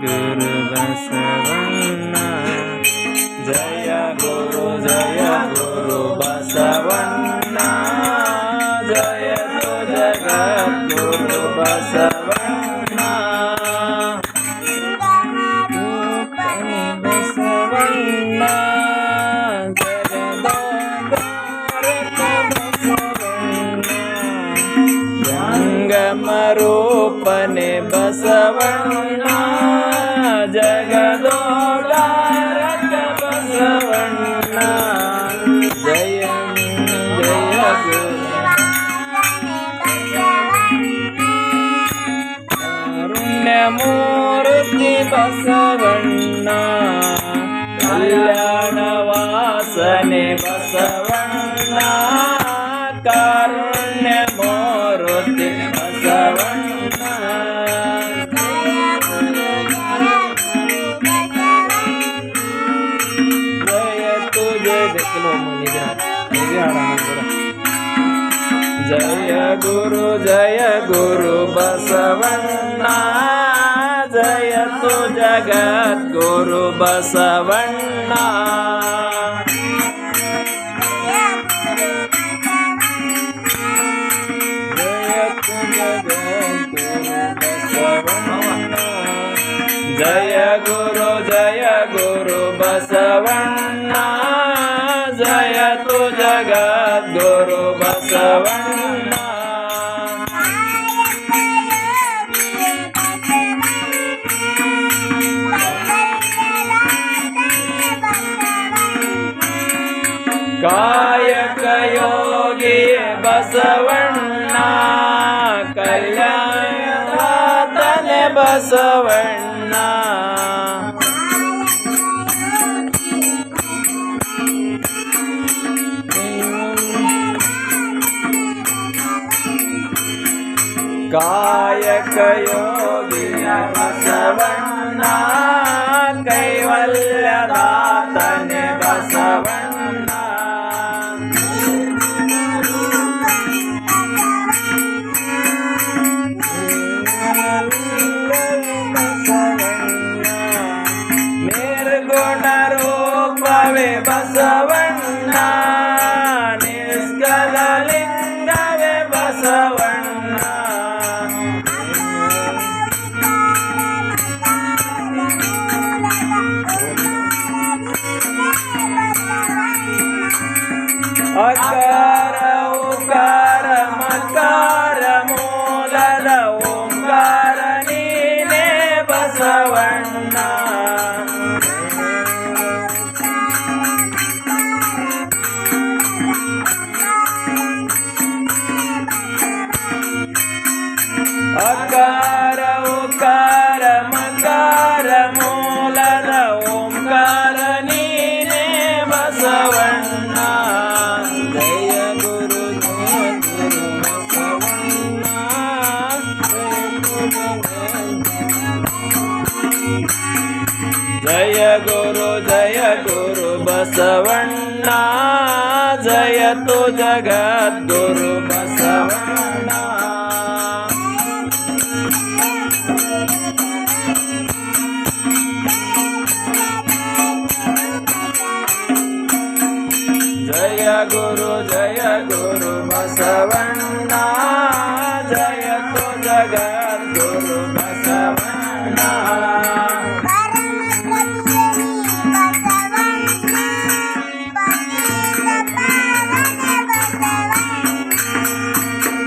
ಗುರು ಬಸವಣ್ಣ ಜಯ ಗುರು ಬಸವಣ್ಣ ಜಯ ಜಗದ್ಗುರು ಬಸವಣ್ಣ ಬಸವಣ್ಣ ರೂಪನೆ ಬಸವಣ್ಣ ಜಗದೋಳಾರಕ ಬಸವಣ್ಣ ಜಯ ಜಯ ಕಾರುಣ್ಯಮೂರ್ತಿ ಬಸವಣ್ಣ ಕಲ್ಯಾಣವಾಸನೆ ಬಸವಣ್ಣ ಕಾರುಣ್ಯಮೂರ್ತಿ ಬಸವಣ್ಣ ಜಯ ತುಜೆ ಜಯ ಗುರು ಬಸವಣ್ಣ ಜಯ ತು ಜಗದ್ಗುರು ಬಸವಣ್ಣ ಜಯ ಗುರು ಬಸವಣ್ಣ ಜಯ ತು ಜಗದ್ಗುರು ಬಸವಣ್ಣ ಕಾಯಕ ಯೋಗಿ ಬಸವಣ್ಣ ಕಲ್ಯಾಣದಾತನೆ ಬಸವಣ್ಣ ಕಾಯಕ ಯೋಗಿಯ ಬಸವಣ್ಣ ಕೈವಲ್ಯದಾತನೆ ಬಸವಣ್ಣ ನಿರ್ಗುಣ ರೂಪವೇ ಬಸವಣ್ಣ ನಿಷ್ಕಲ ಲಿಂಗವೇ ಬಸವಣ್ಣ ಅಕಾರ ಉಕಾರ ಮಕಾರ ಮೂಲದ ಓಂಕಾರ ನೀನೇ ಬಸವಣ್ಣ ಅಕಾರ ಉಕಾರ ಮಕಾರ ಮೂಲದ ಓಂಕಾರ ನೀನೇ ಬಸವಣ್ಣ ಜಯ ಗುರು ಬಸವಣ್ಣ ಜಯ ಗುರು ಬಸವಣ್ಣ ಜಯ ತು ಜಗದ್ಗುರು ಬಸವಣ್ಣ ಜಯ ಗುರು ಬಸವಣ್ಣ ಜಯ ತು ಜಗದ್ಗುರು ಬಸವಣ್ಣ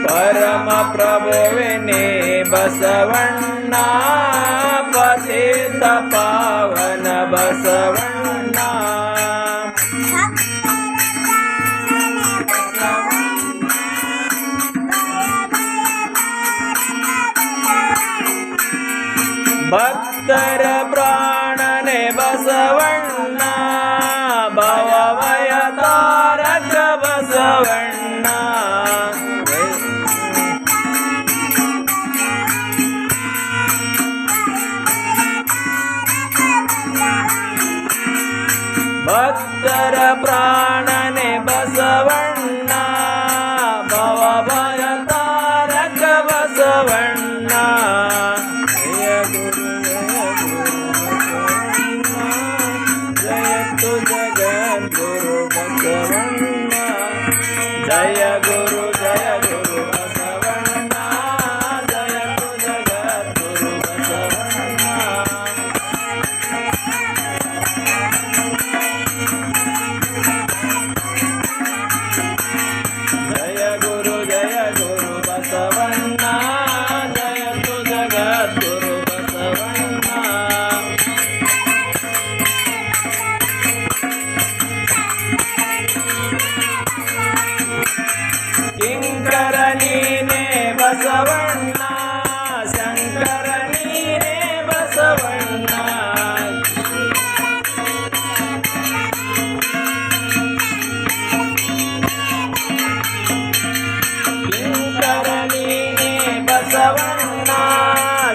ಪರಮ ಪ್ರಭುವಿನೇ ಬಸವಣ್ಣ ಪತಿತ ಪಾವನ ಬಸವಣ್ಣ ಭಕ್ತರ ಪ್ರಾಣನೆ ಬಸವಣ್ಣ ಭವಭಯ ತಾರಕ ಬಸವಣ್ಣ ಭಕ್ತರ ಪ್ರಾಣನೆ ಬಸವಣ್ಣ ಭವಭಯ ತಾರಕ ಬಸವಣ್ಣ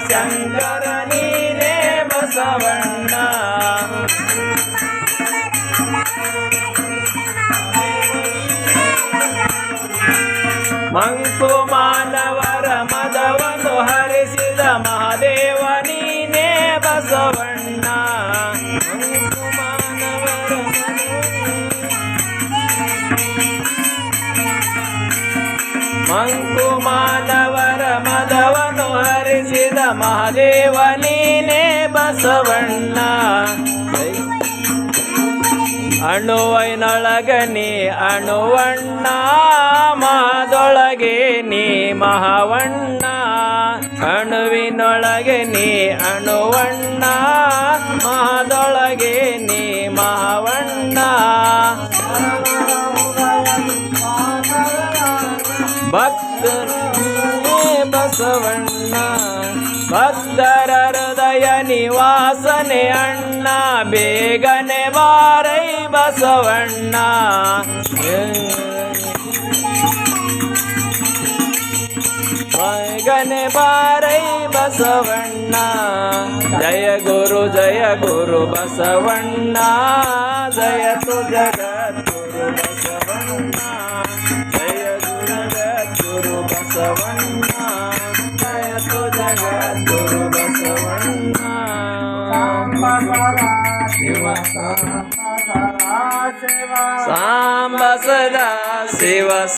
ಶಂಕರ ನೀನೇ ಬಸವಣ್ಣ ಮಂಕು ಮಾನವರ ಮದವನ್ನು ಹರಿಸಿದ ಮಹಾದೇವ ನೀನೇ ಬಸವಣ್ಣ ಮಂಕು ಮಾನವರ ಮಂಕು ಮಾನವರ ಮದವನ್ನು ಹರಿಸಿದ ಮಹಾದೇವ ನೀನೇ ಬಸವಣ್ಣ ಅಣುವೈನೊಳಗನಿ ಅಣುವಣ್ಣ ಮಹದೊಳಗೆ ನೀ ಮಹಾವಣ್ಣ ಅಣುವಿನೊಳಗೆ ನೀ ಅಣುವಣ್ಣ ಮಹದೊಳಗೆ ನೀ ಮಹಾವಣ್ಣ ಭಕ್ತರೇ ಬಸವಣ್ಣ ಭಕ್ತರ ಹೃದಯ ನಿವಾಸನೆ ಅಣ್ಣ ಬೇಗನೆ ಬಾರೈ ಬಸವಣ್ಣ ಬೇಗನೆ ಬಾರೈ ಬಸವಣ್ಣ ಜಯ ಗುರು ಬಸವಣ್ಣ ಜಯ ತು ಜಗದ್ಗುರು ಬಸವಣ್ಣ ಜಯ ಗುರು ಬಸವಣ್ಣ ಜಯ ತು ಜಗದ್ಗುರು ಬಸವಣ್ಣ ಸಾಂಬ ಸದಾ ಶಿವ